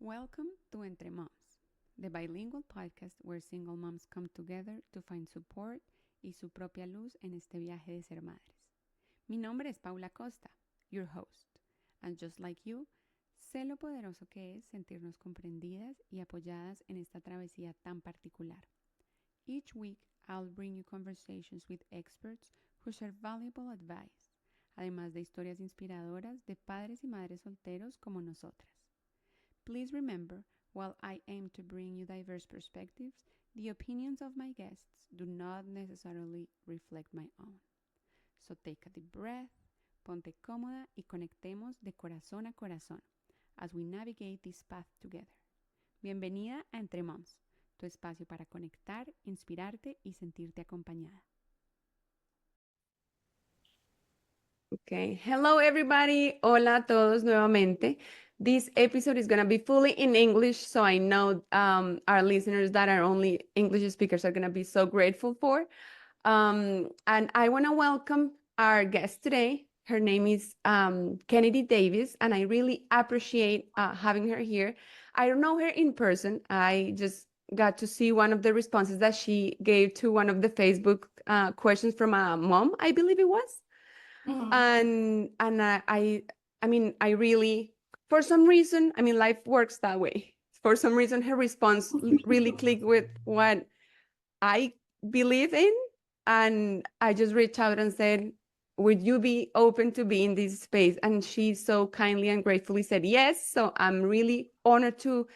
Welcome to Entre Moms, the bilingual podcast where single moms come together to find support y su propia luz en este viaje de ser madres. Mi nombre es Paula Costa, your host, and just like you, sé lo poderoso que es sentirnos comprendidas y apoyadas en esta travesía tan particular. Each week, I'll bring you conversations with experts who share valuable advice, además de historias inspiradoras de padres y madres solteros como nosotras. Please remember, while I aim to bring you diverse perspectives, the opinions of my guests do not necessarily reflect my own. So take a deep breath, ponte cómoda y conectemos de corazón a corazón as we navigate this path together. Bienvenida a Entre Moms, tu espacio para conectar, inspirarte y sentirte acompañada. Okay, hello everybody. Hola a todos nuevamente. This episode is going to be fully in English, so I know our listeners that are only English speakers are going to be so grateful for. And I want to welcome our guest today. Her name is Kennedi Davis, and I really appreciate having her here. I don't know her in person. I just got to see one of the responses that she gave to one of the Facebook questions from a mom, I believe it was. And I mean, I really, for some reason, I mean, life works that way. For some reason, her response really clicked with what I believe in. And I just reached out and said, would you be open to be in this space? And she so kindly and gratefully said yes. So I'm really honored to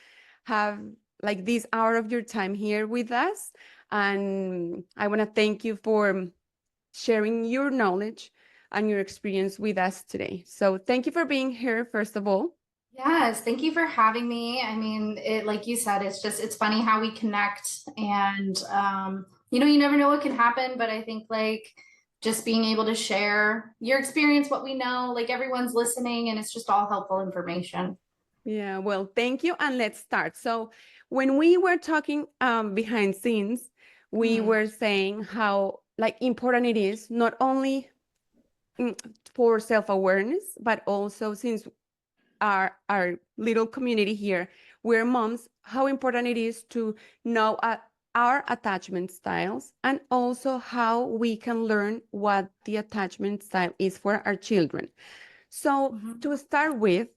have like this hour of your time here with us. And I want to thank you for sharing your knowledge and your experience with us today. So thank you for being here, first of all. Yes, thank you for having me. I mean, like you said, it's funny how we connect, and you never know what can happen, but I think like just being able to share your experience, what we know, like everyone's listening, and it's just all helpful information. Yeah, well, thank you. And let's start. So when we were talking behind scenes, we were saying how like important it is, not only for self-awareness, but also since our little community here, we're moms, how important it is to know our attachment styles and also how we can learn what the attachment style is for our children. So to start with,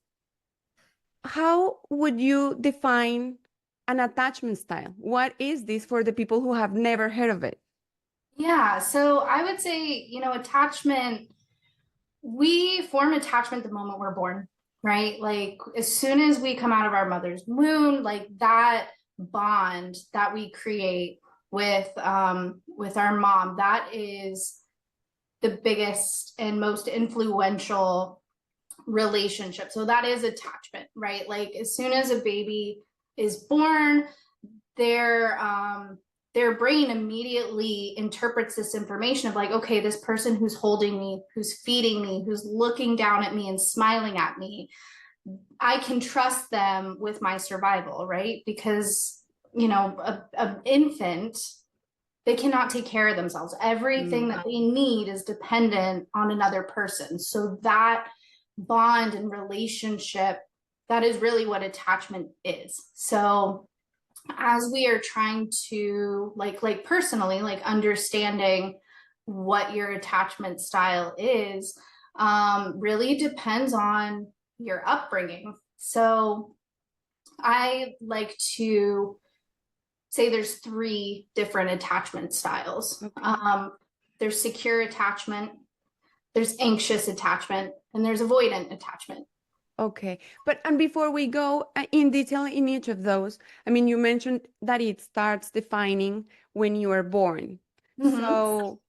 how would you define an attachment style? What is this for the people who have never heard of it? Yeah, so I would say, attachment, we form attachment the moment we're born, right? Like as soon as we come out of our mother's womb, like that bond that we create with our mom, that is the biggest and most influential relationship. So that is attachment, right? Like as soon as a baby is born, their brain immediately interprets this information of like, okay, this person who's holding me, who's feeding me, who's looking down at me and smiling at me, I can trust them with my survival, right? Because an infant, they cannot take care of themselves. Everything that they need is dependent on another person. So that bond and relationship, that is really what attachment is. So as we are trying to like personally, like understanding what your attachment style is, really depends on your upbringing. So I like to say there's 3 different attachment styles. Okay. There's secure attachment, there's anxious attachment, and there's avoidant attachment. Okay, and before we go in detail in each of those, I mean, you mentioned that it starts defining when you are born. So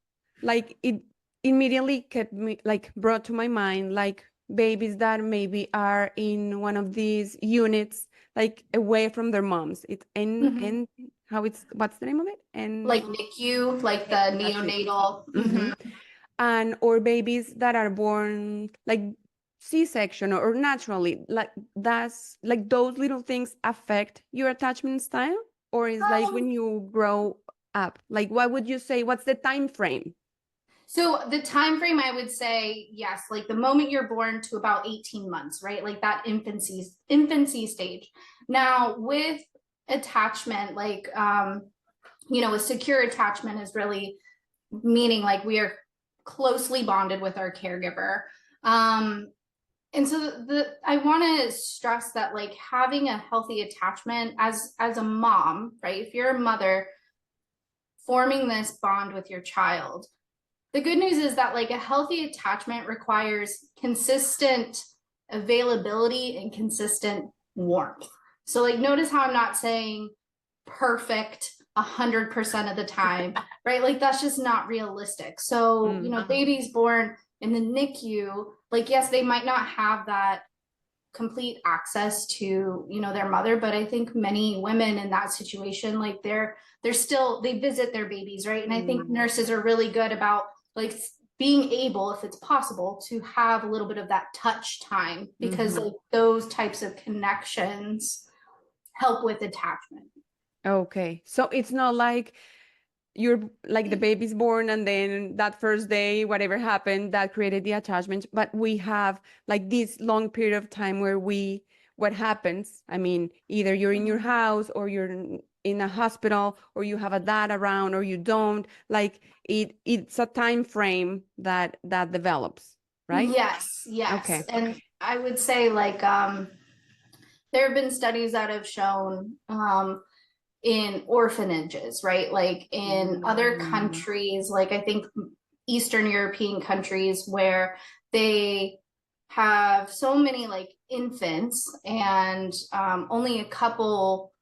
like it immediately kept me like brought to my mind like babies that maybe are in one of these units like away from their moms. It's and what's the name of it? And like NICU, like the neonatal. And or babies that are born like C-section or naturally, like that's like those little things affect your attachment style, or is like when you grow up, like what would you say, what's the time frame? So the time frame, I would say, yes, like the moment you're born to about 18 months, right? Like that infancy stage. Now with attachment, like a secure attachment is really meaning like we are closely bonded with our caregiver. And so I want to stress that like having a healthy attachment as a mom, right? If you're a mother, forming this bond with your child. The good news is that like a healthy attachment requires consistent availability and consistent warmth. So like notice how I'm not saying perfect 100% of the time, right? Like that's just not realistic. So, babies born in the NICU, like yes, they might not have that complete access to their mother, but I think many women in that situation, like they're still, they visit their babies, right? And I think nurses are really good about like being able, if it's possible, to have a little bit of that touch time, because like those types of connections help with attachment. Okay. So it's not like you're like the baby's born and then that first day, whatever happened, that created the attachment. But we have like this long period of time where what happens? I mean, either you're in your house or you're in a hospital or you have a dad around or you don't. Like it's a time frame that develops, right? Yes. Okay. And I would say like there have been studies that have shown in orphanages, right? Like in other countries, like I think Eastern European countries where they have so many like infants and only a couple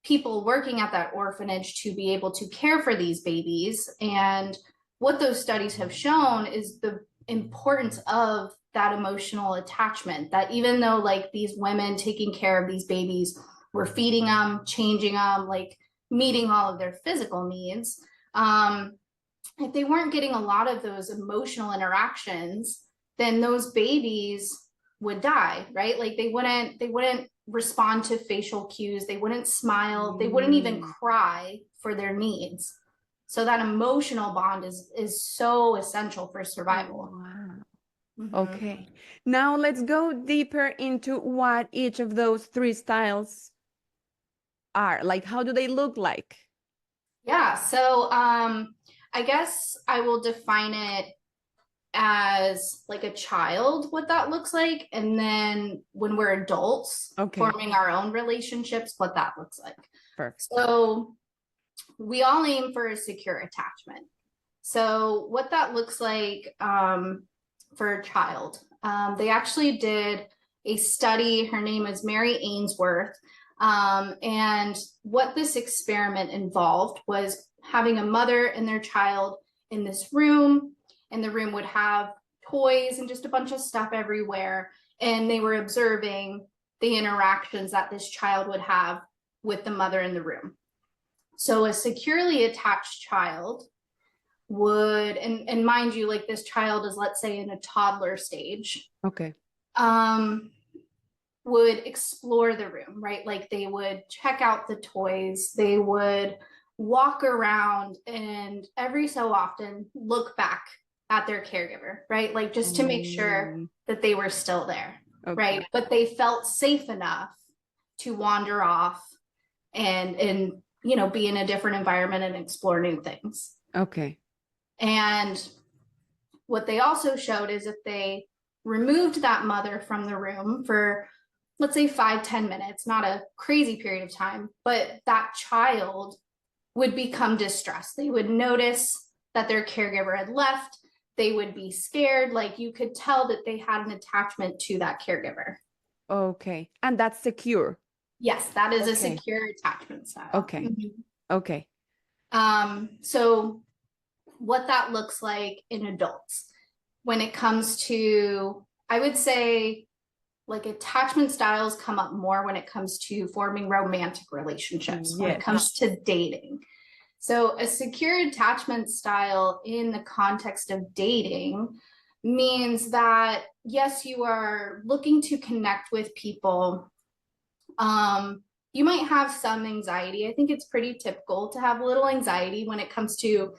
people working at that orphanage to be able to care for these babies. And what those studies have shown is the importance of that emotional attachment, that even though like these women taking care of these babies were feeding them, changing them, like meeting all of their physical needs, if they weren't getting a lot of those emotional interactions, then those babies would die, right? Like they wouldn't respond to facial cues, they wouldn't smile, they wouldn't even cry for their needs. So that emotional bond is so essential for survival. Wow. Okay. Now let's go deeper into what each of those three styles are. Like, how do they look like? Yeah, so I guess I will define it as like a child, what that looks like, and then when we're adults, Okay. forming our own relationships, what that looks like. Perfect. So we all aim for a secure attachment. So what that looks like for a child, they actually did a study. Her name is Mary Ainsworth. And what this experiment involved was having a mother and their child in this room, and the room would have toys and just a bunch of stuff everywhere. And they were observing the interactions that this child would have with the mother in the room. So a securely attached child would, and mind you, like this child is, let's say, in a toddler stage. Okay. Would explore the room, right? Like they would check out the toys, they would walk around, and every so often look back at their caregiver, right? Like just to make sure that they were still there, right? But they felt safe enough to wander off and be in a different environment and explore new things. Okay. And what they also showed is if they removed that mother from the room for, let's say, 5-10 minutes, not a crazy period of time, but that child would become distressed. They would notice that their caregiver had left. They would be scared. Like you could tell that they had an attachment to that caregiver. Okay. And that's secure. Yes, that is a secure attachment style. Okay. Okay. So what that looks like in adults when it comes to, I would say, like attachment styles come up more when it comes to forming romantic relationships, when it comes to dating. So a secure attachment style in the context of dating means that, yes, you are looking to connect with people. You might have some anxiety. I think it's pretty typical to have a little anxiety when it comes to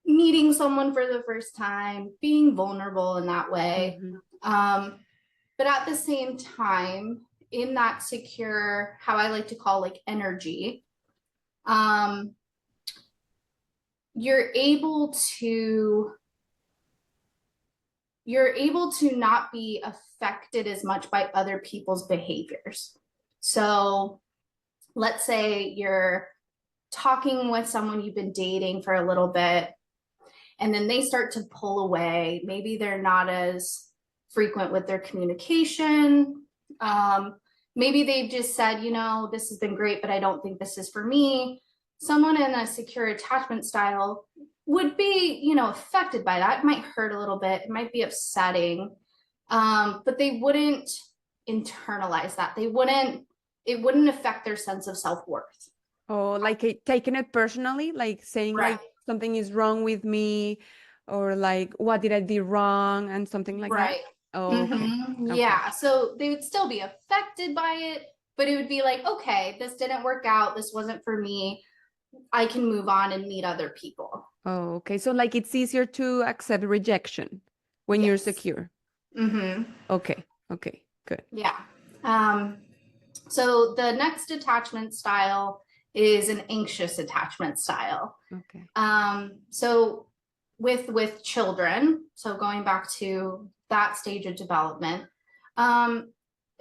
meeting someone for the first time, being vulnerable in that way. But at the same time, in that secure, how I like to call like energy, um, you're able to not be affected as much by other people's behaviors. So let's say you're talking with someone you've been dating for a little bit, and then they start to pull away. Maybe they're not as frequent with their communication. Maybe they just said, you know, this has been great, but I don't think this is for me. Someone in a secure attachment style would be, you know, affected by that. It might hurt a little bit. It might be upsetting, but they wouldn't internalize that. It wouldn't affect their sense of self-worth. Or like taking it personally, like saying Right. like something is wrong with me, or like what did I do wrong and something like that. Right. Oh, okay. Okay. Yeah. So they would still be affected by it, but it would be like, okay, this didn't work out. This wasn't for me. I can move on and meet other people. Oh, okay. So like it's easier to accept rejection when you're Yes. secure. Mm-hmm. Okay. Okay. Good. Yeah. So the next attachment style is an anxious attachment style. Okay. So with children, so going back to that stage of development, an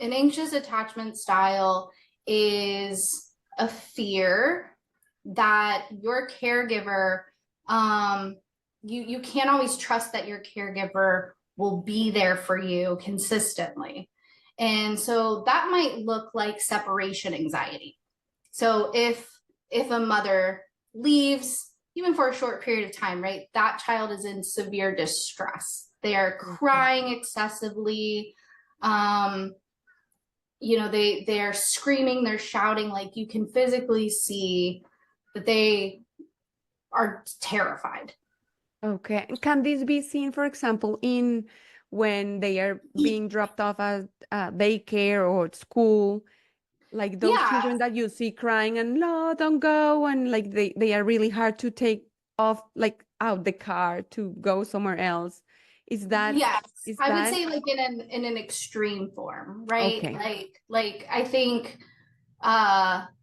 anxious attachment style is a fear that your caregiver, you can't always trust that your caregiver will be there for you consistently. And so that might look like separation anxiety. So if a mother leaves, even for a short period of time, right, that child is in severe distress. They are crying excessively. You know, they are screaming, they're shouting, like you can physically see that they are terrified. Okay. And can this be seen, for example, in when they are being dropped off at daycare or school, like those Yeah, children that you see crying and no, don't go, and like they are really hard to take off, like out the car to go somewhere else. Is that yes. is I would that say like in an extreme form, right? okay? Like I think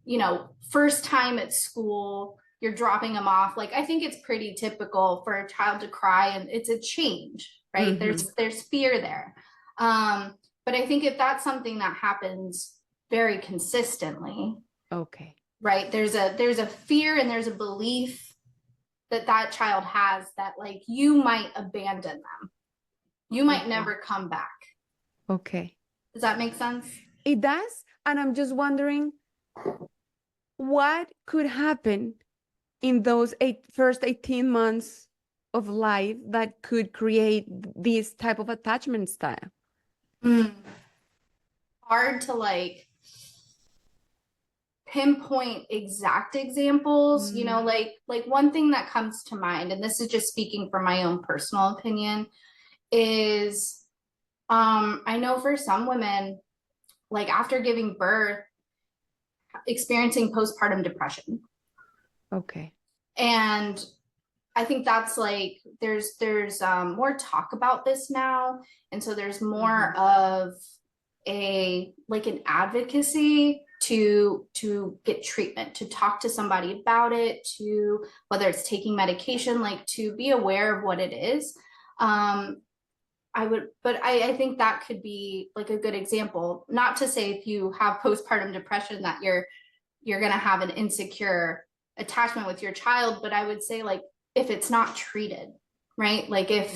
you know, first time at school, you're dropping them off. Like I think it's pretty typical for a child to cry, and it's a change, right? Mm-hmm. There's fear there. But I think if that's something that happens very consistently, Okay. right? There's a fear and there's a belief that that child has that like you might abandon them. You might Okay. never come back. Okay. Does that make sense? It does, and I'm just wondering what could happen in those first 18 months of life that could create this type of attachment style. Mm. Hard to like pinpoint exact examples, you know, like one thing that comes to mind, and this is just speaking from my own personal opinion, is I know for some women, like after giving birth, experiencing postpartum depression. Okay. And I think that's like there's more talk about this now, and so there's more of a like an advocacy to get treatment, to talk to somebody about it, to whether it's taking medication, like to be aware of what it is. I think that could be like a good example. Not to say if you have postpartum depression that you're gonna have an insecure attachment with your child, but I would say like if it's not treated, right? Like if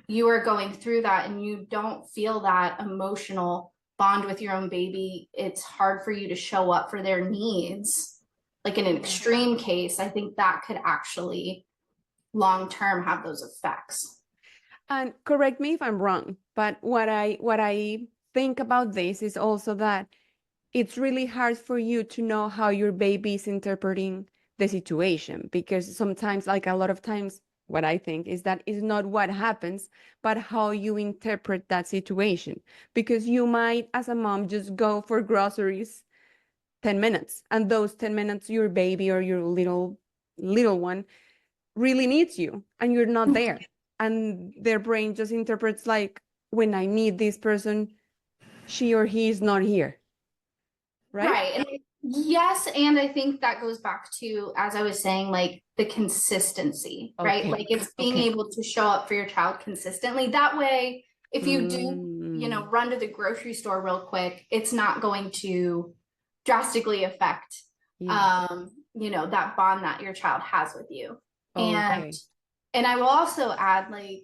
you are going through that and you don't feel that emotional bond with your own baby, it's hard for you to show up for their needs. Like in an extreme case, I think that could actually long term have those effects. And correct me if I'm wrong, but what I think about this is also that it's really hard for you to know how your baby is interpreting the situation, because sometimes, like a lot of times, what I think is that it's not what happens, but how you interpret that situation. Because you might, as a mom, just go for groceries 10 minutes, and those 10 minutes, your baby or your little one really needs you and you're not there. And their brain just interprets like, when I need this person, she or he is not here. Right? Right. And yes, and I think that goes back to, as I was saying, like the consistency, right? Okay. Like it's being Okay. able to show up for your child consistently. That way, if you do, Mm, run to the grocery store real quick, it's not going to drastically affect yeah. that bond that your child has with you. And Okay. and I will also add, like,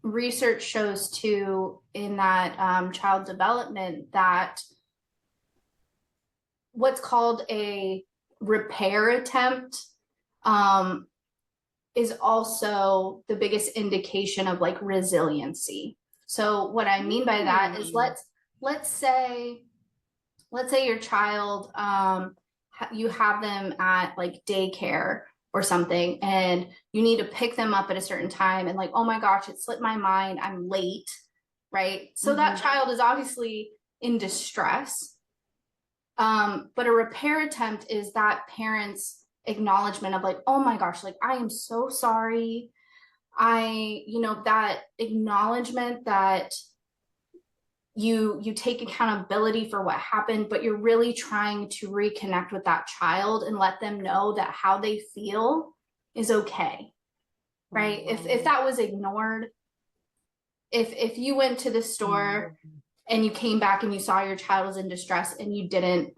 research shows too in that child development that what's called a repair attempt is also the biggest indication of like resiliency. So what I mean by that is Mm. let's say your child you have them at like daycare or something, and you need to pick them up at a certain time, and like, oh my gosh, it slipped my mind, I'm late, right? So that Mhm. child is obviously in distress. But a repair attempt is that parent's acknowledgement of like, oh my gosh, like I am so sorry. That acknowledgement that you take accountability for what happened, but you're really trying to reconnect with that child and let them know that how they feel is okay. Right? If Oh. that was ignored, if you went to the store Mm. and you came back and you saw your child was in distress and you didn't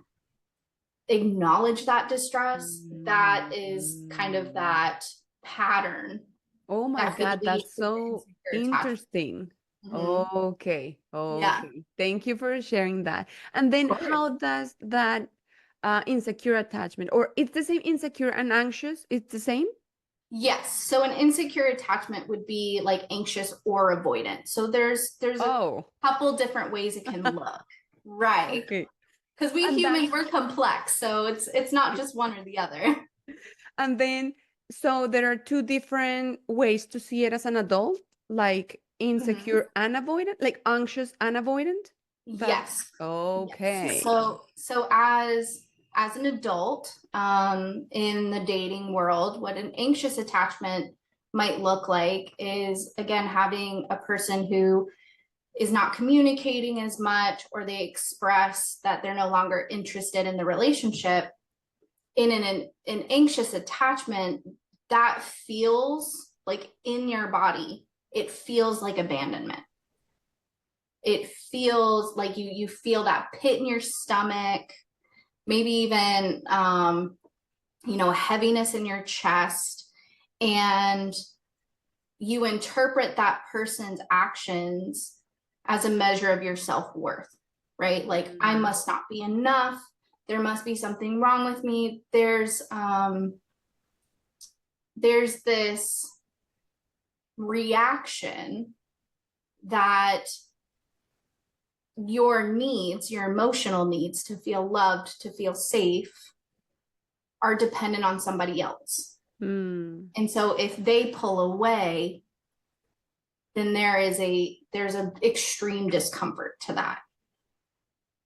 acknowledge that distress, that is kind of Mm. that pattern Oh my that could God, lead that's to the so insecure attachment. interesting. Mhm. Okay, Yeah. okay. Thank you for sharing that. And then Of course. how does that insecure attachment, or it's the same insecure and anxious, it's the same? Yes. So an insecure attachment would be like anxious or avoidant. So there's a Oh, couple different ways it can look. Right. okay. Because we And humans, that's we're complex. So it's not yeah. just one or the other. And then so there are two different ways to see it as an adult, like Mhm. insecure and avoidant, like anxious and avoidant. That's Yes. Yes. okay. So as an adult, in the dating world, what an anxious attachment might look like is, again, having a person who is not communicating as much, or they express that they're no longer interested in the relationship. In an anxious attachment, that feels like in your body, it feels like abandonment. It feels like you feel that pit in your stomach, maybe even heaviness in your chest, and you interpret that person's actions as a measure of your self-worth, right? Like, I Mm. must not be enough, there must be something wrong with me. There's this reaction that your needs, your emotional needs to feel loved, to feel safe, are dependent on somebody else. Mm. And so if they pull away, then there's a extreme discomfort to that.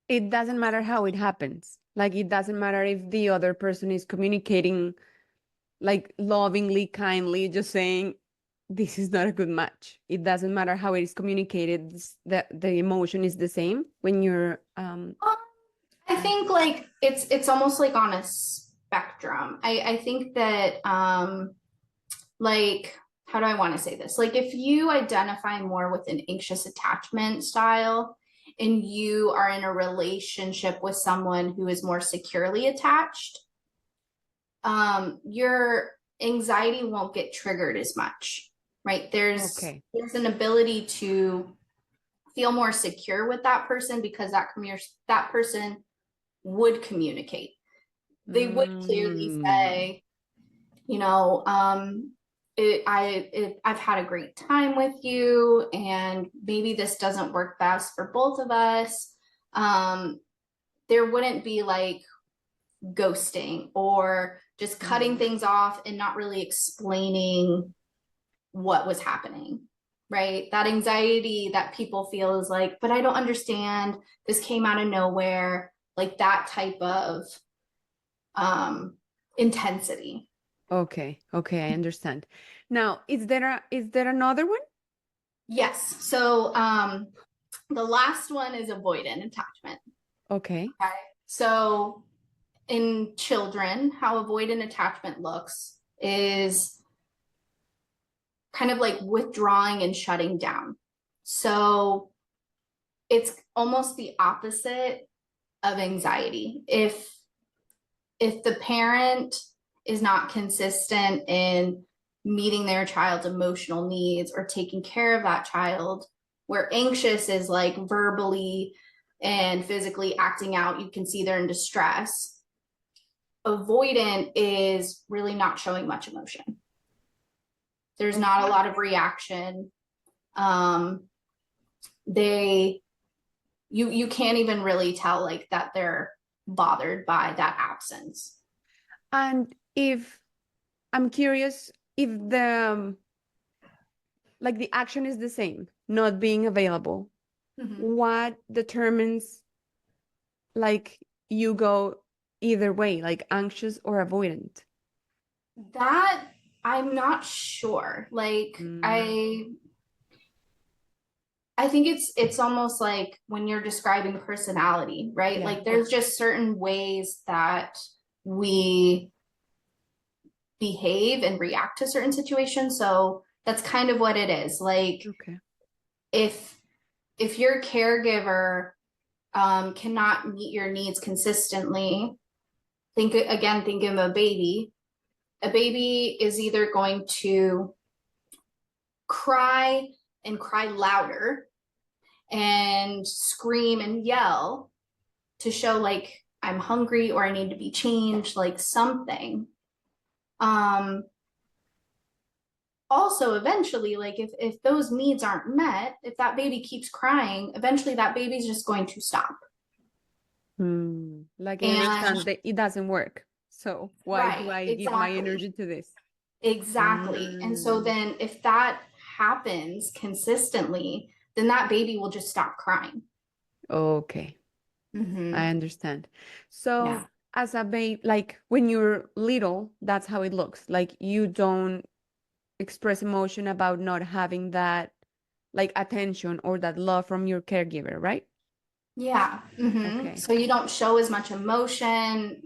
It doesn't matter how it happens. Like it doesn't matter if the other person is communicating like lovingly, kindly, just saying this is not a good match. It doesn't matter how it is communicated. The emotion is the same when you're Um, I think like it's almost like on a spectrum. I think that like, how do I want to say this? Like, if you identify more with an anxious attachment style and you are in a relationship with someone who is more securely attached, your anxiety won't get triggered as much, right? okay. There's an ability to feel more secure with that person because that person would communicate. They would clearly Mm. say, I've had a great time with you, and maybe this doesn't work best for both of us. Um, there wouldn't be like ghosting or just cutting Mm. things off and not really explaining what was happening, right? That anxiety that people feel is like, but I don't understand. This came out of nowhere, like that type of intensity. Okay. Okay, I understand. Now, is there another one? Yes. So the last one is avoidant attachment. Okay. Okay. So in children, how avoidant attachment looks is kind of like withdrawing and shutting down. So it's almost the opposite of anxiety. If the parent is not consistent in meeting their child's emotional needs or taking care of that child, where anxious is like verbally and physically acting out, you can see they're in distress. Avoidant is really not showing much emotion. There's not a lot of reaction. Um, they you can't even really tell like that they're bothered by that absence. And if I'm curious if the like the action is the same, not being available, Mm-hmm. what determines like you go either way, like anxious or avoidant? That I'm not sure. Like Mm, I think it's almost like when you're describing personality, right? yeah. Like there's just certain ways that we behave and react to certain situations. So that's kind of what it is. Like Okay. if if your caregiver cannot meet your needs consistently, think of a baby. A baby is either going to cry and cry louder and scream and yell to show like I'm hungry or I need to be changed, like something. Um, Also, eventually, like if those needs aren't met, if that baby keeps crying, eventually that baby's just going to stop. Like I And understand that it doesn't work. So why do right, I give my exactly. energy to this? Exactly. And so Mm, then if that happens consistently, then that baby will just stop crying. okay, I Mm-hmm. understand. So Yeah. as a babe, like when you're little, that's how it looks. Like you don't express emotion about not having that like attention or that love from your caregiver, right? Yeah. Mm-hmm. Okay. So you don't show as much emotion.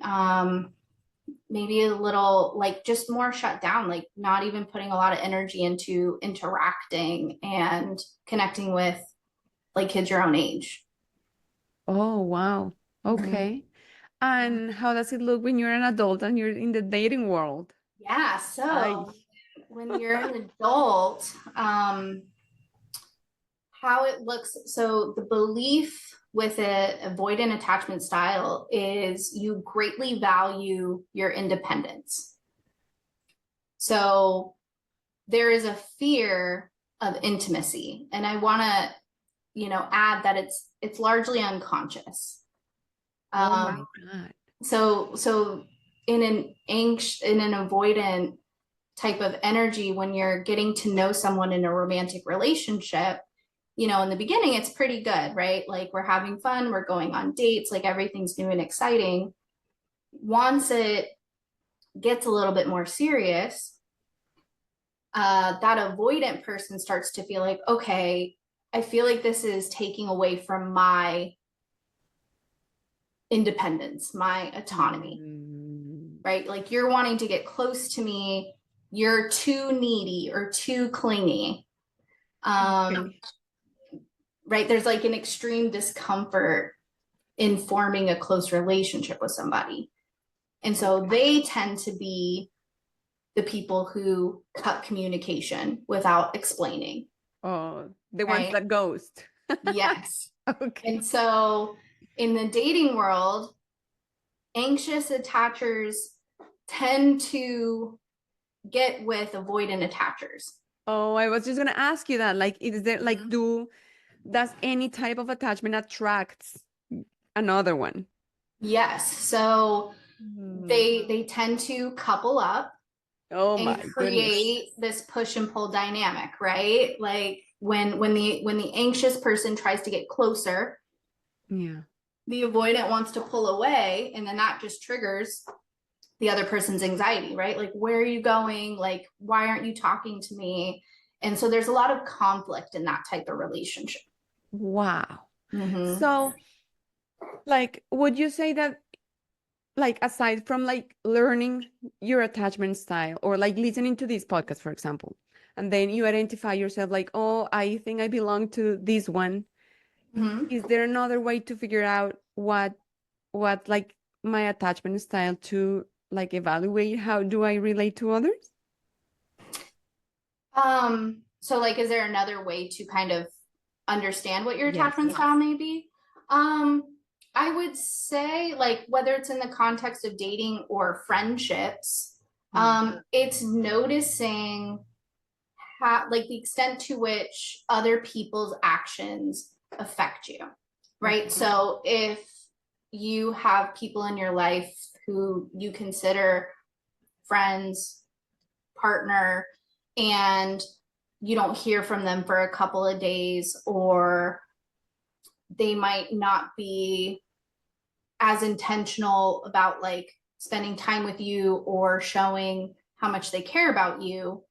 Maybe a little like just more shut down, like not even putting a lot of energy into interacting and connecting with like kids your own age. Oh, wow. Mhm. Okay. And how does it look when you're an adult and you're in the dating world? Yeah, I so when you're an adult, how it looks, so the belief with a avoidant attachment style is you greatly value your independence. So there is a fear of intimacy, and I want to add that it's largely unconscious. Oh my um God. so in an avoidant type of energy, when you're getting to know someone in a romantic relationship, in the beginning it's pretty good, right? Like we're having fun, we're going on dates, like everything's new and exciting. Once it gets a little bit more serious, that avoidant person starts to feel like, okay, I feel like this is taking away from my independence, my autonomy, Mm, right? Like you're wanting to get close to me, you're too needy or too clingy. Um, okay. right? There's like an extreme discomfort in forming a close relationship with somebody. And so Okay. they tend to be the people who cut communication without explaining, Oh, the ones right? that ghost. Yes. And Okay. so in the dating world, anxious attachers tend to get with avoidant attachers. Oh, I was just gonna ask you that. Like, is there like Mhm. does any type of attachment attracts another one? Yes. So Hmm. they tend to couple up Oh and my goodness. create this push and pull dynamic, right? Like when the anxious person tries to get closer, Yeah. the avoidant wants to pull away, and then that just triggers the other person's anxiety, right? Like, where are you going? Like, why aren't you talking to me? And so there's a lot of conflict in that type of relationship. Wow. Mm-hmm. So, like, would you say that, like, aside from like learning your attachment style or like listening to this podcast, for example, and then you identify yourself like, oh, I think I belong to this one. Mm-hmm. Is there another way to figure out what like my attachment style to like evaluate how do I relate to others? So like, is there another way to kind of understand what your Yes. attachment style may be? Um, I would say, like, whether it's in the context of dating or friendships, it's noticing how, like, the extent to which other people's actions affect you, right? Okay. So if you have people in your life who you consider friends, partner, and you don't hear from them for a couple of days, or they might not be as intentional about like spending time with you or showing how much they care about you,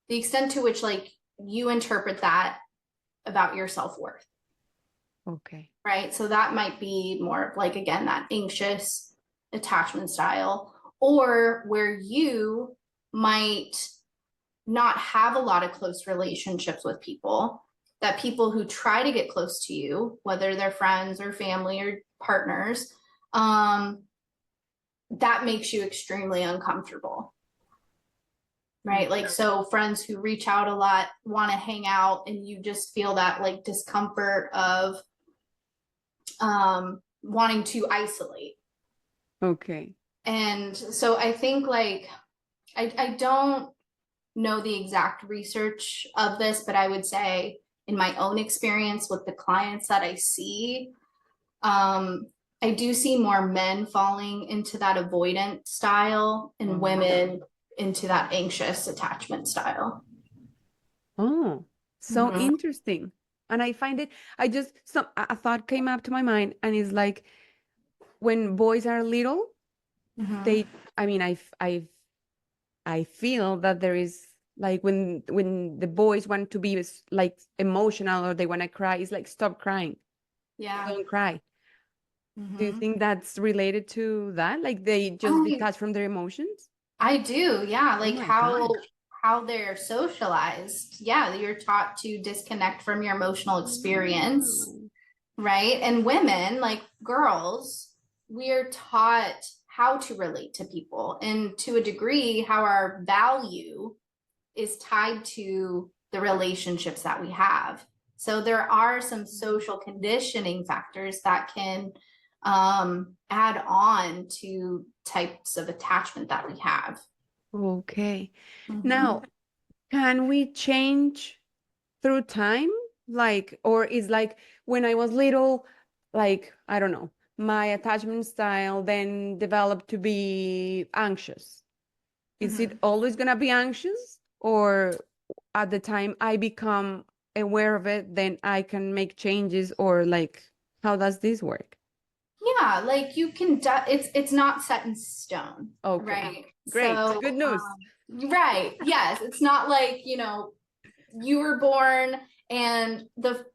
the extent to which like you interpret that about your self-worth. Okay. Right? So that might be more of like, again, that anxious attachment style, or where you might not have a lot of close relationships with people, that people who try to get close to you, whether they're friends or family or partners, that makes you extremely uncomfortable. Right? Like, so friends who reach out a lot, want to hang out, and you just feel that like discomfort of wanting to isolate. Okay. And so I think like, I don't know the exact research of this, but I would say in my own experience with the clients that I see, I do see more men falling into that avoidant style and women into that anxious attachment style. Oh, so Mm-hmm. interesting. And I find it, I just, some a thought came up to my mind, and it's like when boys are little, Mm-hmm. they, I mean, I feel that there is like when the boys want to be like emotional or they want to cry, it's like stop crying, Yeah. don't cry. Do you Mm-hmm. think that's related to that? Like they just detach from their emotions? I do, yeah. Oh Like my gosh. how they're socialized. Yeah, you're taught to disconnect from your emotional experience, Wow. right? And women, like girls, we are taught how to relate to people, and to a degree, how our value is tied to the relationships that we have. So there are some social conditioning factors that can add on to types of attachment that we have. Okay. Mm-hmm. Now, can we change through time? Like, or is like when I was little, like, I don't know, my attachment style then developed to be anxious. Is Mm-hmm. it always gonna be anxious? Or at the time I become aware of it, then I can make changes, or like, how does this work? Yeah, like you can it's not set in stone, Okay, right? great. So Good news. right, yes, it's not like, you know, you were born and the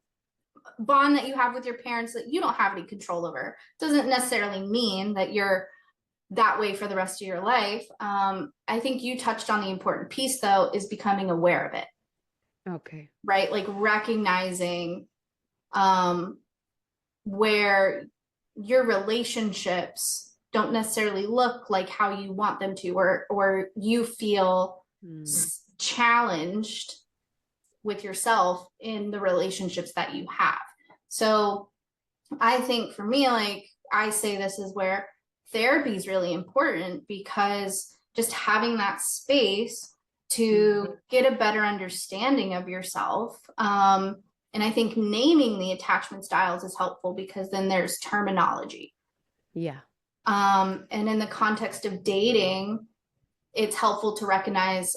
bond that you have with your parents that you don't have any control over doesn't necessarily mean that you're that way for the rest of your life. I think you touched on the important piece though, is becoming aware of it, Okay. right? Like recognizing um where your relationships don't necessarily look like how you want them to, or you feel Hmm. challenged with yourself in the relationships that you have. So I think for me, like I say, this is where therapy is really important, because just having that space to get a better understanding of yourself. And I think naming the attachment styles is helpful, because then there's terminology. Yeah. And in the context of dating, it's helpful to recognize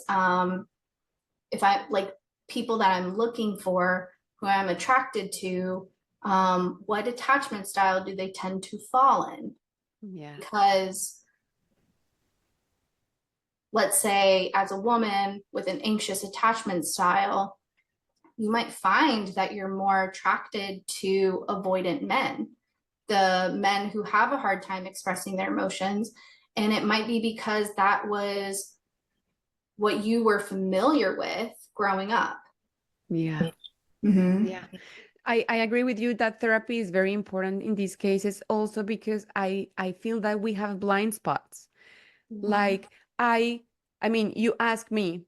if I like people that I'm looking for, who I'm attracted to, what attachment style do they tend to fall in? Yeah. Because let's say as a woman with an anxious attachment style, you might find that you're more attracted to avoidant men, the men who have a hard time expressing their emotions. And it might be because that was what you were familiar with growing up. Yeah. Mm-hmm. Yeah. I agree with you that therapy is very important in these cases also because I feel that we have blind spots. Mm-hmm. Like I mean, you ask me,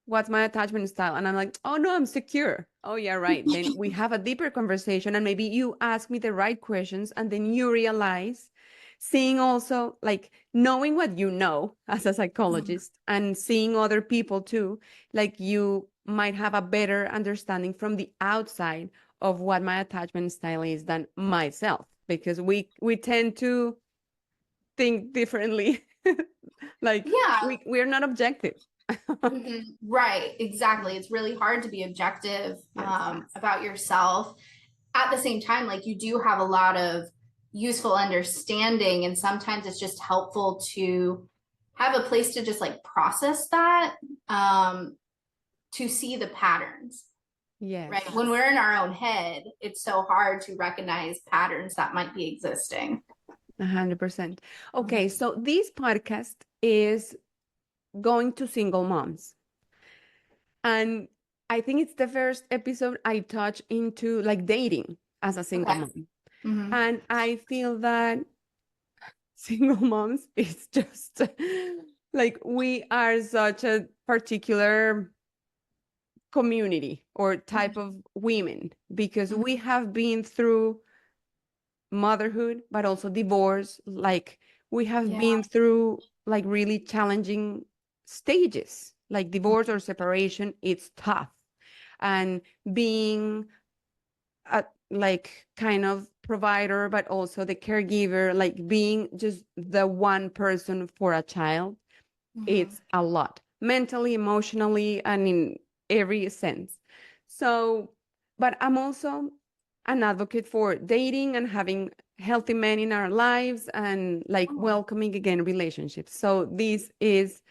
what's my attachment style? And I'm like, oh no, I'm secure. Oh yeah, right. Then we have a deeper conversation and maybe you ask me the right questions and then you realize seeing also like knowing what you know as a psychologist and seeing other people too, like you might have a better understanding from the outside of what my attachment style is than myself because we tend to think differently. Like Yeah. we're not objective. Mm-hmm. Right, exactly. It's really hard to be objective Yes. about yourself. At the same time, like you do have a lot of useful understanding, and sometimes it's just helpful to have a place to just like process that, to see the patterns, Yes. right? When we're in our own head, it's so hard to recognize patterns that might be existing. 100%. Okay, so this podcast is going to single moms. And I think it's the first episode I touch into like dating as a single Okay. mom. Mm-hmm. And I feel that single moms is just like we are such a particular community or type of women because Mm-hmm. we have been through motherhood, but also divorce. Like we have Yeah. been through like really challenging stages, like divorce or separation. It's tough. And being a like kind of provider, but also the caregiver, like being just the one person for a child, Mm-hmm. it's a lot mentally, emotionally, and in every sense. So, but I'm also an advocate for dating and having healthy men in our lives and like Oh, welcoming again relationships. So this is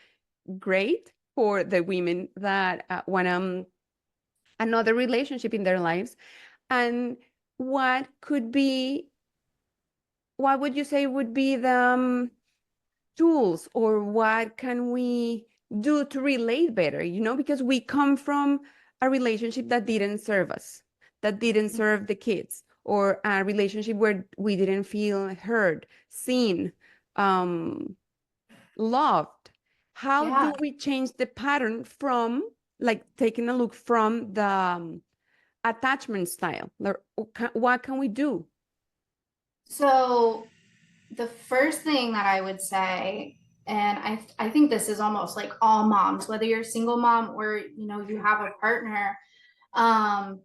great for the women that want another relationship in their lives. And what could be, what would you say would be the tools or what can we do to relate better, because we come from a relationship that didn't serve us, that didn't serve the kids, or a relationship where we didn't feel heard, seen, um, loved. How yeah. do we change the pattern from like taking a look from the attachment style? What can we do? So the first thing that I would say, and I think this is almost like all moms, whether you're a single mom or you have a partner, um,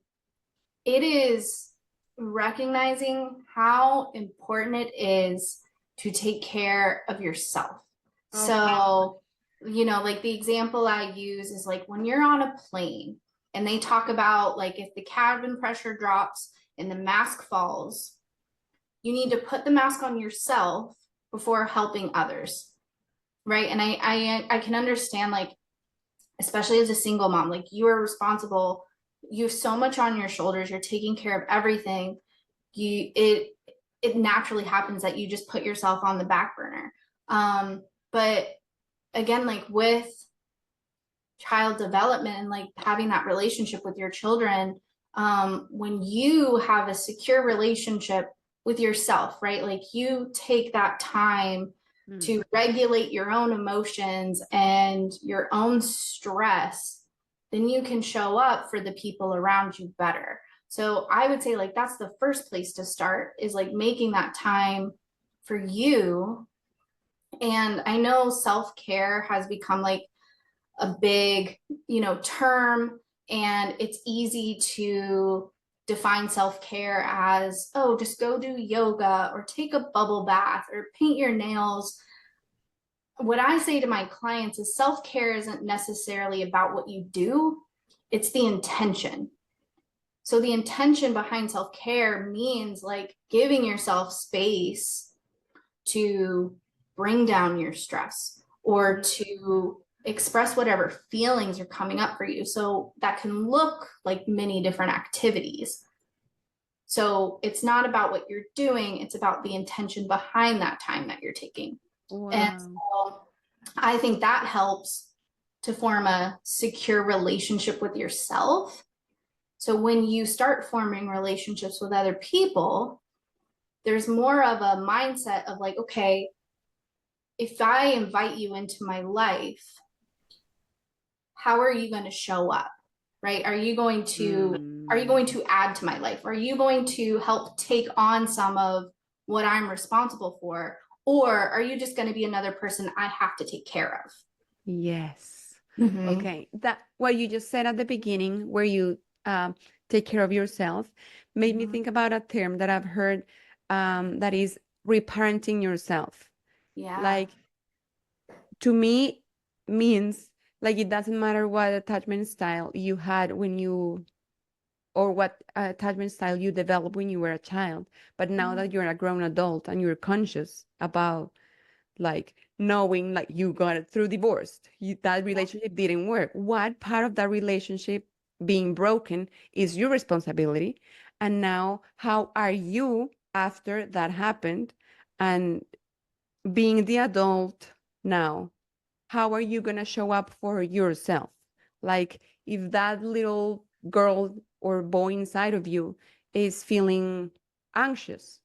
it is recognizing how important it is to take care of yourself. Okay. So, like the example I use is like when you're on a plane and they talk about like if the cabin pressure drops and the mask falls, you need to put the mask on yourself before helping others, right? And I can understand, like, especially as a single mom, like you are responsible, you have so much on your shoulders, you're taking care of everything. You it it naturally happens that you just put yourself on the back burner. But again, like with child development and like having that relationship with your children, when you have a secure relationship with yourself, right? Like you take that time Mm. to regulate your own emotions and your own stress, then you can show up for the people around you better. So I would say like that's the first place to start, is like making that time for you. And I know self-care has become like a big, term, and it's easy to define self-care as, oh, just go do yoga or take a bubble bath or paint your nails. What I say to my clients is self-care isn't necessarily about what you do, it's the intention. So the intention behind self-care means like giving yourself space to bring down your stress or to express whatever feelings are coming up for you. So that can look like many different activities. So it's not about what you're doing, it's about the intention behind that time that you're taking. And Wow. so I think that helps to form a secure relationship with yourself. So when you start forming relationships with other people, there's more of a mindset of like, okay, if I invite you into my life, how are you going to show up? Right? Are you Mm, going to add to my life? Are you going to help take on some of what I'm responsible for? Or are you just going to be another person I have to take care of? yes. Mm-hmm. Okay. That what you just said at the beginning, where you take care of yourself, made me Mm-hmm. think about a term that I've heard that is reparenting yourself. Yeah. Like to me means like it doesn't matter what attachment style you had when you or what attachment style you developed when you were a child, but now that you're a grown adult and you're conscious about like knowing like you got it through divorce, that relationship didn't work, what part of that relationship being broken is your responsibility, and now how are you after that happened, and being the adult now, how are you going to show up for yourself? Like, if that little girl or boy inside of you is feeling anxious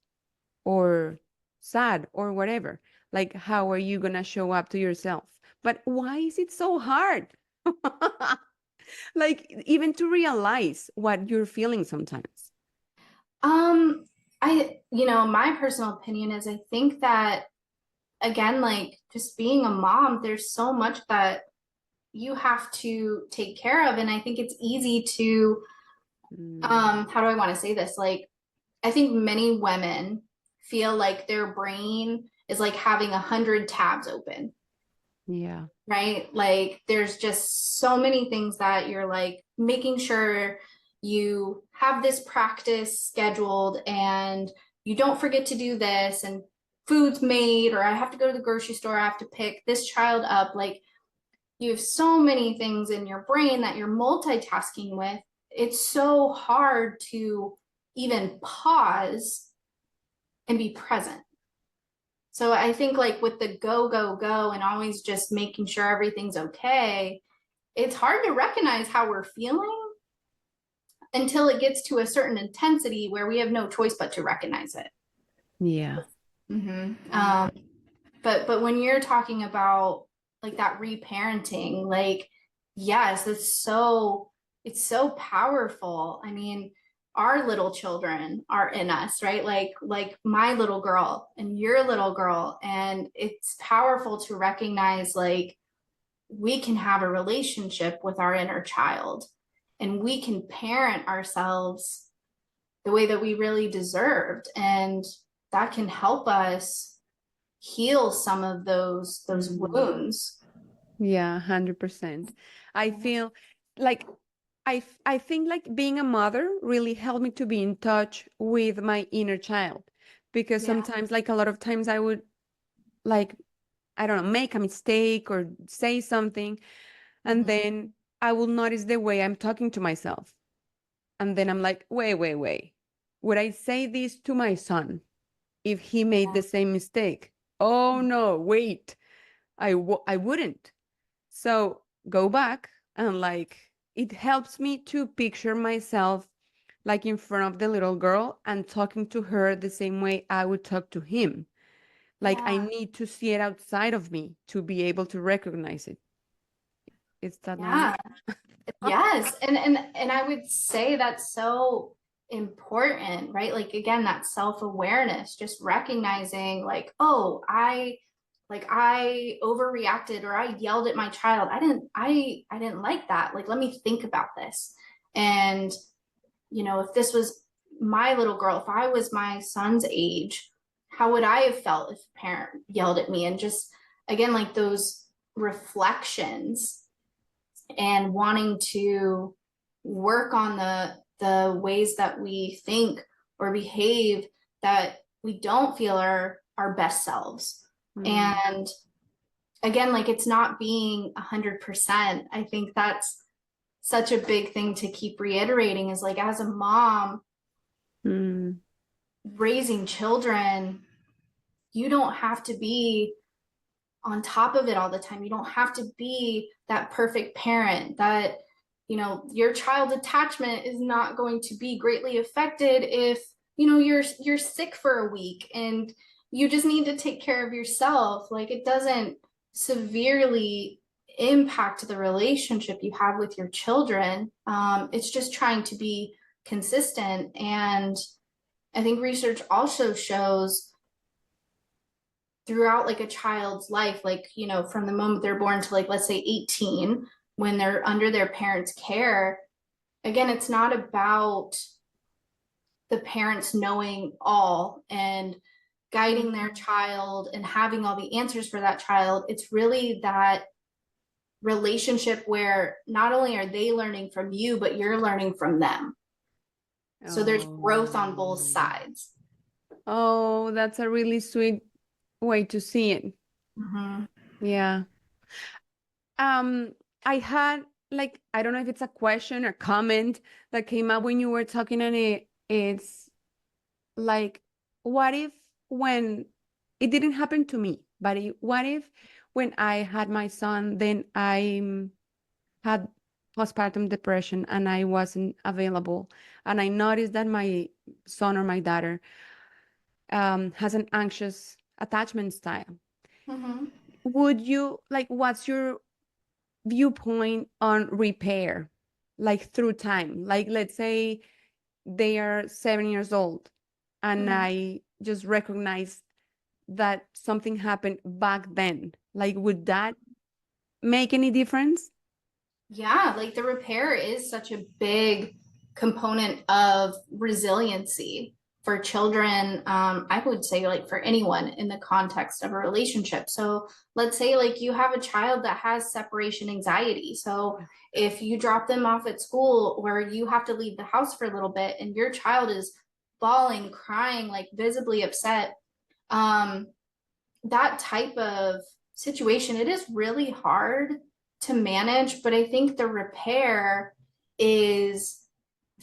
or sad or whatever, like, how are you going to show up to yourself? But why is it so hard? Like, even to realize what you're feeling sometimes. Um, my personal opinion is I think that again, like just being a mom, there's so much that you have to take care of. And I think it's easy to, Mm, how do I want to say this? Like, I think many women feel like their brain is like having 100 tabs open, yeah. right? Like there's just so many things that you're like making sure you have this practice scheduled and you don't forget to do this and food's made, or I have to go to the grocery store, I have to pick this child up. Like you have so many things in your brain that you're multitasking with. It's so hard to even pause and be present. So I think like with the go, go, go, and always just making sure everything's okay, it's hard to recognize how we're feeling until it gets to a certain intensity where we have no choice but to recognize it. Yeah. Mm-hmm. But when you're talking about like that reparenting, like yes, it's so powerful. I mean, our little children are in us, right? Like my little girl and your little girl, and it's powerful to recognize like we can have a relationship with our inner child and we can parent ourselves the way that we really deserved, and that can help us heal some of those Mhm. wounds. Yeah, 100%. I feel like I think like being a mother really helped me to be in touch with my inner child, because Yeah. sometimes like a lot of times I would like, I don't know, make a mistake or say something, and Mhm. then I will notice the way I'm talking to myself. And then I'm like, wait, wait, wait. Would I say this to my son if he made Yeah. the same mistake? Oh no, wait. I wouldn't. So go back and like it helps me to picture myself like in front of the little girl and talking to her the same way I would talk to him. Like I Yeah. need to see it outside of me to be able to recognize it. Is that Yeah. normal? Yes. And I would say that's so important, right? Like again, that self-awareness, just recognizing like, oh, I overreacted or I yelled at my child. I didn't like that. Like, let me think about this. And, if this was my little girl, if I was my son's age, how would I have felt if a parent yelled at me? And just again, like those reflections and wanting to work on the ways that we think or behave that we don't feel are our best selves. Mm, And again, like it's not being 100%. I think that's such a big thing to keep reiterating is like as a mom Mm. raising children, you don't have to be on top of it all the time. You don't have to be that perfect parent that, you know, your child attachment is not going to be greatly affected if, you know, you're sick for a week and you just need to take care of yourself. Like it doesn't severely impact the relationship you have with your children. It's just trying to be consistent. And I think research also shows throughout like a child's life, like, you know, from the moment they're born to like, let's say 18, when they're under their parents' care, again, it's not about the parents knowing all and guiding their child and having all the answers for that child. It's really that relationship where not only are they learning from you, but you're learning from them. So there's growth on both Oh. sides. Oh, that's a really sweet way to see it. Mm-hmm. Yeah. Um, I had like I don't know if it's a question or comment that came up when you were talking, and it's like, what if when it didn't happen to me, but what if when I had my son, then I had postpartum depression and I wasn't available, and I noticed that my son or my daughter has an anxious attachment style. Mm-hmm. Would you like, what's your viewpoint on repair, like through time? Like, let's say they are 7 years old, and Mm-hmm. I just recognize that something happened back then. Like, would that make any difference? Yeah, like the repair is such a big component of resiliency for children. I would say, like, for anyone in the context of a relationship. So, let's say, like, you have a child that has separation anxiety. So, if you drop them off at school where you have to leave the house for a little bit and your child is bawling, crying, like visibly upset, um, that type of situation, it is really hard to manage, but I think the repair is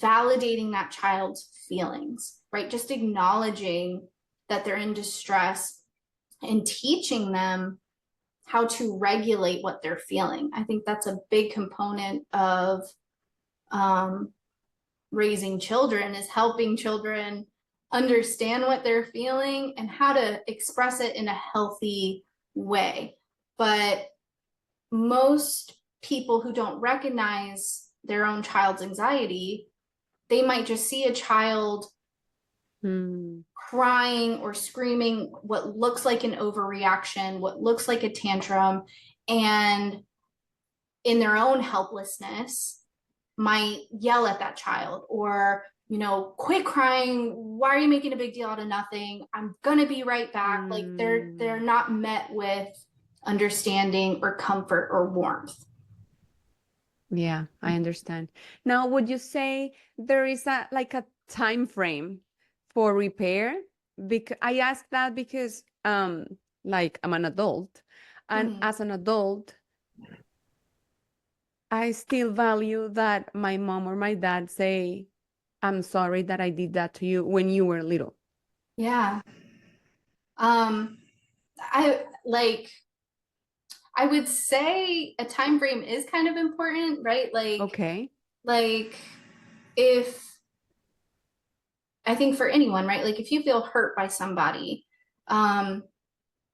validating that child's feelings, right? Just acknowledging that they're in distress and teaching them how to regulate what they're feeling. I think that's a big component of um, raising children is helping children understand what they're feeling and how to express it in a healthy way. But most people who don't recognize their own child's anxiety, they might just see a child Hmm. crying or screaming what looks like an overreaction, what looks like a tantrum, and in their own helplessness might yell at that child or, you know, quit crying, why are you making a big deal out of nothing, I'm gonna be right back. Like they're Hmm. not met with understanding or comfort or warmth. Yeah, I understand. Now, would you say there is a like a time frame for repair? Because I ask that because like I'm an adult, and Mm-hmm. as an adult, I still value that my mom or my dad say, "I'm sorry that I did that to you when you were little." Yeah. um I like, I would say a time frame is kind of important, right? Okay. Like if, I think for anyone, right? Like if you feel hurt by somebody, um,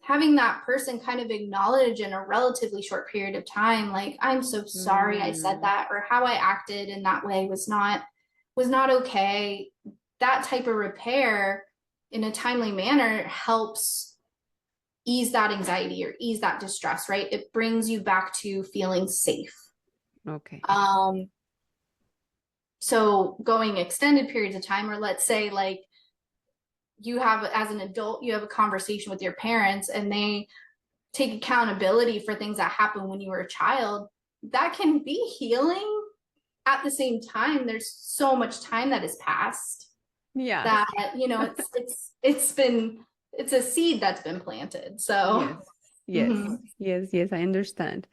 having that person kind of acknowledge in a relatively short period of time, like, I'm so sorry I said Mm, that, or how I acted in that way was not okay. That type of repair in a timely manner helps ease that anxiety or ease that distress, right? It brings you back to feeling safe. okay. Um, so going extended periods of time, or let's say like you have, as an adult, you have a conversation with your parents and they take accountability for things that happened when you were a child, that can be healing. At the same time, there's so much time that has passed Yes. that, you know, it's been, it's a seed that's been planted. So Yes. Yes, Mhm. yes, I understand.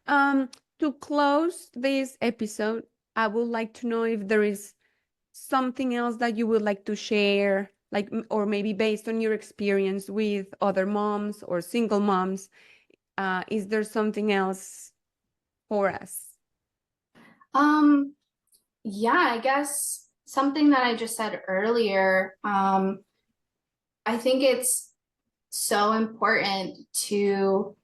Um, to close this episode, I would like to know if there is something else that you would like to share, like, or maybe based on your experience with other moms or single moms, is there something else for us? Um, yeah, I guess something that I just said earlier, I think it's so important to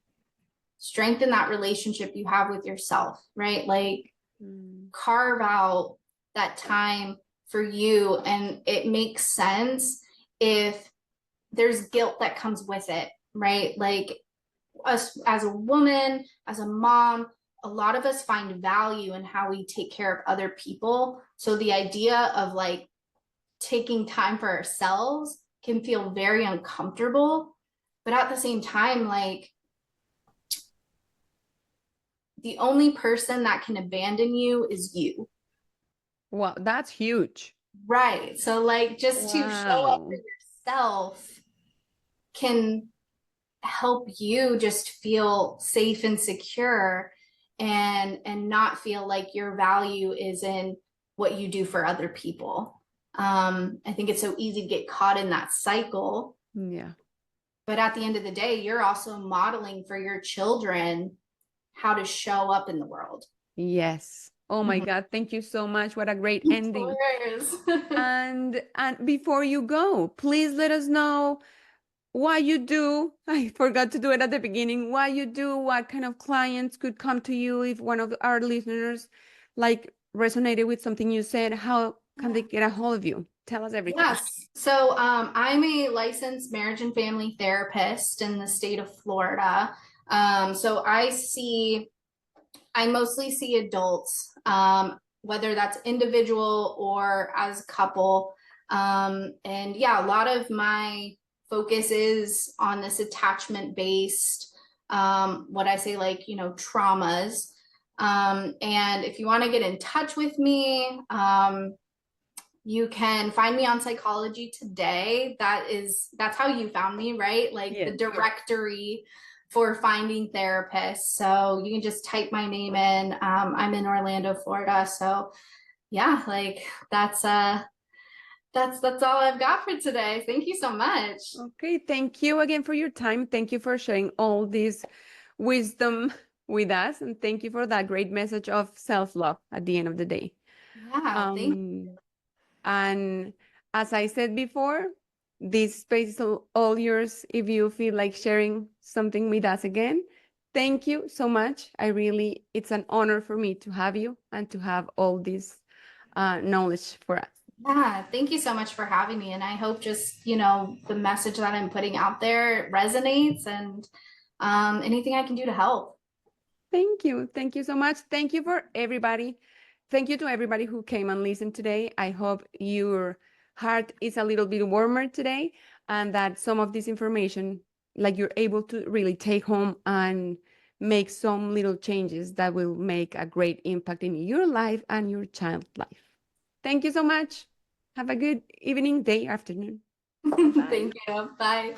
strengthen that relationship you have with yourself, right? Like Mm, carve out that time for you. And it makes sense if there's guilt that comes with it, right? Like us as a woman, as a mom, a lot of us find value in how we take care of other people. So the idea of like taking time for ourselves can feel very uncomfortable. But at the same time, like the only person that can abandon you is you. wow, that's huge. Right. So, like, just to show up for Wow. yourself can help you just feel safe and secure and not feel like your value is in what you do for other people. I think it's so easy to get caught in that cycle. Yeah. But at the end of the day, you're also modeling for your children how to show up in the world. Yes. Oh my Mhm. God, thank you so much. What a great Of ending. course. And before you go, please let us know what you do. I forgot to do it at the beginning. What you do, what kind of clients could come to you if one of our listeners like resonated with something you said, how can they get a hold of you? Tell us everything. Yes. So I'm a licensed marriage and family therapist in the state of Florida. So I mostly see adults, whether that's individual or as a couple. And yeah, a lot of my focus is on this attachment based, what I say, like, traumas. And if you want to get in touch with me, you can find me on Psychology Today. That's how you found me, right? Like the Yes. directory for finding therapists. So you can just type my name in. I'm in Orlando, Florida. So yeah, like that's all I've got for today. Thank you so much. Okay, thank you again for your time. Thank you for sharing all this wisdom with us. And thank you for that great message of self-love at the end of the day. Yeah, thank Um, and as I said before, this space is all yours if you feel like sharing something with us again. Thank you so much. It's an honor for me to have you and to have all this knowledge for us. Yeah, thank you so much for having me. And I hope just, the message that I'm putting out there resonates and anything I can do to help. Thank you. Thank you so much. Thank you for everybody. Thank you to everybody who came and listened today. I hope your heart is a little bit warmer today and that some of this information, like you're able to really take home and make some little changes that will make a great impact in your life and your child's life. Thank you so much. Have a good evening, day, afternoon. Bye bye. Thank you. Bye.